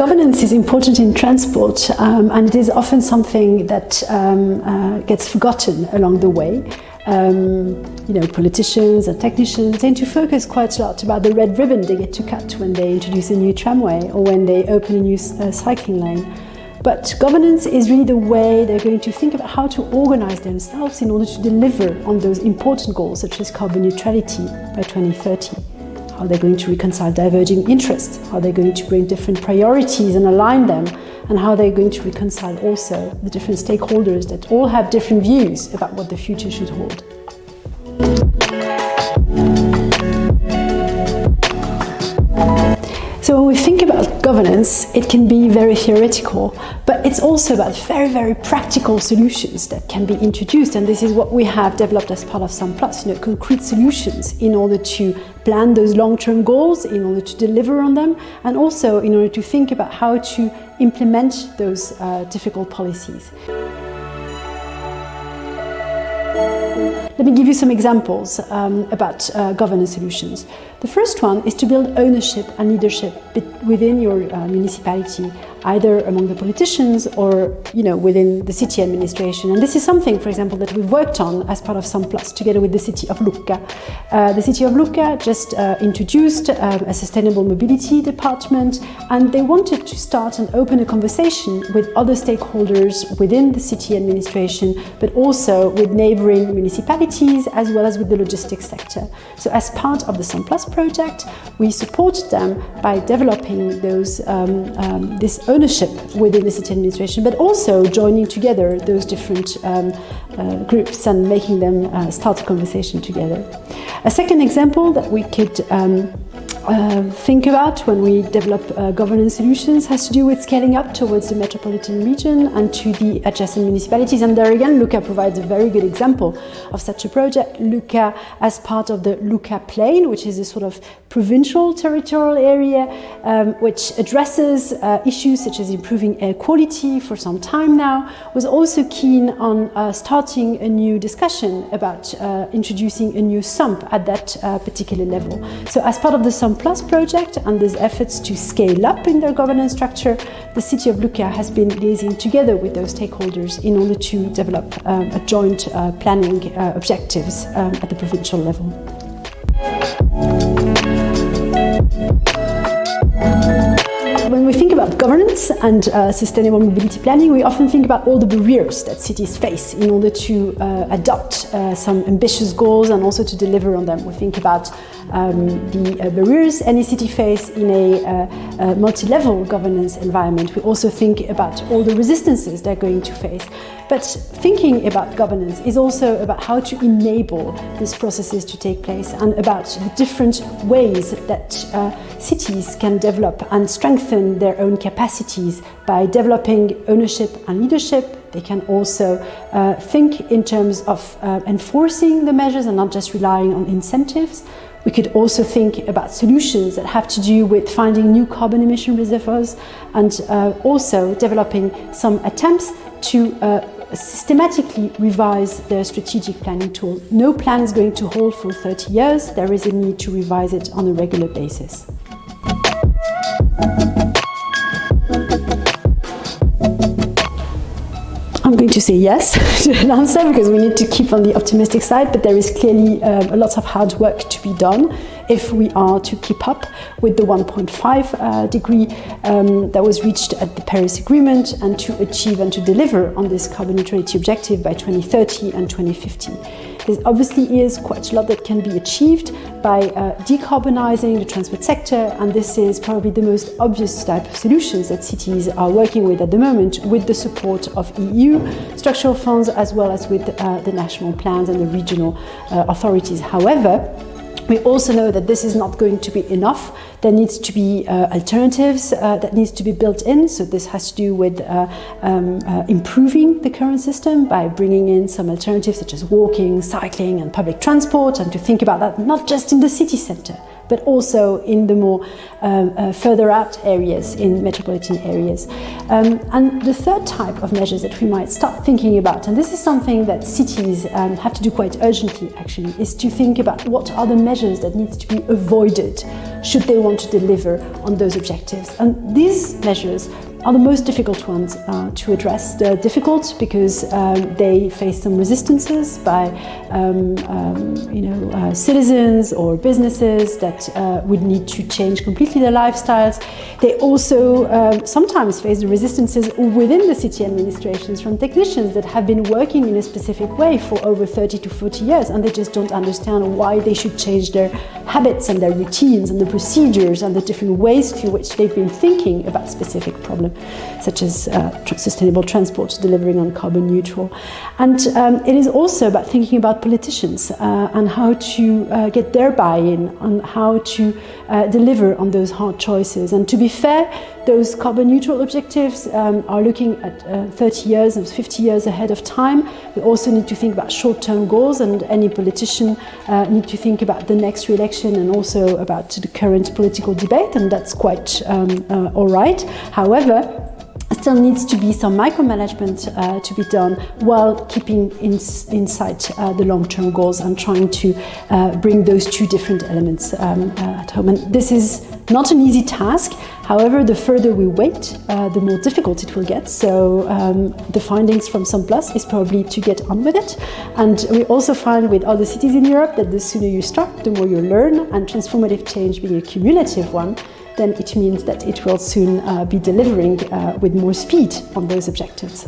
governance is important in transport, and it is often something that gets forgotten along the way. Politicians and technicians tend to focus quite a lot about the red ribbon they get to cut when they introduce a new tramway or when they open a new cycling lane. But governance is really the way they're going to think about how to organize themselves in order to deliver on those important goals, such as carbon neutrality by 2030. How they're going to reconcile diverging interests, how they're going to bring different priorities and align them, and how they're going to reconcile also the different stakeholders that all have different views about what the future should hold. So when we think about governance, it can be very theoretical, but it's also about very, very practical solutions that can be introduced. And this is what we have developed as part of SUM+, concrete solutions in order to plan those long-term goals, in order to deliver on them, and also in order to think about how to implement those difficult policies. Let me give you some examples about governance solutions. The first one is to build ownership and leadership within your municipality, either among the politicians or within the city administration. And this is something, for example, that we've worked on as part of SUM+, together with the city of Lucca. The city of Lucca just introduced a sustainable mobility department, and they wanted to start and open a conversation with other stakeholders within the city administration, but also with neighboring municipalities as well as with the logistics sector. So as part of the SUM+ project, we support them by developing those this ownership within the city administration, but also joining together those different groups and making them start a conversation together. A second example that we could think about when we develop governance solutions has to do with scaling up towards the metropolitan region and to the adjacent municipalities. And there again, Lucca provides a very good example of such a project. Lucca, as part of the Lucca Plain, which is a sort of provincial territorial area which addresses issues such as improving air quality for some time now, was also keen on starting a new discussion about introducing a new SUMP at that particular level. So as part of the SUMP+ project and these efforts to scale up in their governance structure, the city of Lucca has been liaising together with those stakeholders in order to develop a joint planning objectives at the provincial level. When we think about governance and sustainable mobility planning, we often think about all the barriers that cities face in order to adopt some ambitious goals and also to deliver on them. We think about the barriers any city face in a multi-level governance environment. We also think about all the resistances they're going to face. But thinking about governance is also about how to enable these processes to take place and about the different ways that cities can develop and strengthen their own capacities by developing ownership and leadership. They can also think in terms of enforcing the measures and not just relying on incentives. We could also think about solutions that have to do with finding new carbon emission reservoirs and also developing some attempts to systematically revise their strategic planning tool. No plan is going to hold for 30 years. There is a need to revise it on a regular basis. I'm going to say yes to an answer because we need to keep on the optimistic side, but there is clearly a lot of hard work to be done if we are to keep up with the 1.5 degree that was reached at the Paris Agreement and to achieve and to deliver on this carbon neutrality objective by 2030 and 2050. There obviously is quite a lot that can be achieved by decarbonizing the transport sector, and this is probably the most obvious type of solutions that cities are working with at the moment with the support of EU structural funds as well as with the national plans and the regional authorities. However, we also know that this is not going to be enough. There needs to be alternatives that needs to be built in. So this has to do with improving the current system by bringing in some alternatives such as walking, cycling and public transport, and to think about that not just in the city centre, but also in the more further out areas, in metropolitan areas. And the third type of measures that we might start thinking about, and this is something that cities have to do quite urgently actually, is to think about what are the measures that need to be avoided should they want to deliver on those objectives. And these measures are the most difficult ones to address. They're difficult because they face some resistances by citizens or businesses that would need to change completely their lifestyles. They also sometimes face the resistances within the city administrations from technicians that have been working in a specific way for over 30 to 40 years, and they just don't understand why they should change their habits and their routines and the procedures and the different ways through which they've been thinking about specific problems, such as sustainable transport, delivering on carbon neutral. And it is also about thinking about politicians and how to get their buy-in on how to deliver on those hard choices. And to be fair, those carbon neutral objectives are looking at 30 years and 50 years ahead of time. We also need to think about short-term goals, and any politician need to think about the next re-election and also about the current political debate, and that's quite all right. However, still needs to be some micromanagement to be done while keeping in sight the long-term goals and trying to bring those two different elements at home. And this is not an easy task. However, the further we wait, the more difficult it will get. So the findings from Some Plus is probably to get on with it. And we also find with other cities in Europe that the sooner you start, the more you learn, and transformative change being a cumulative one, then it means that it will soon be delivering with more speed on those objectives.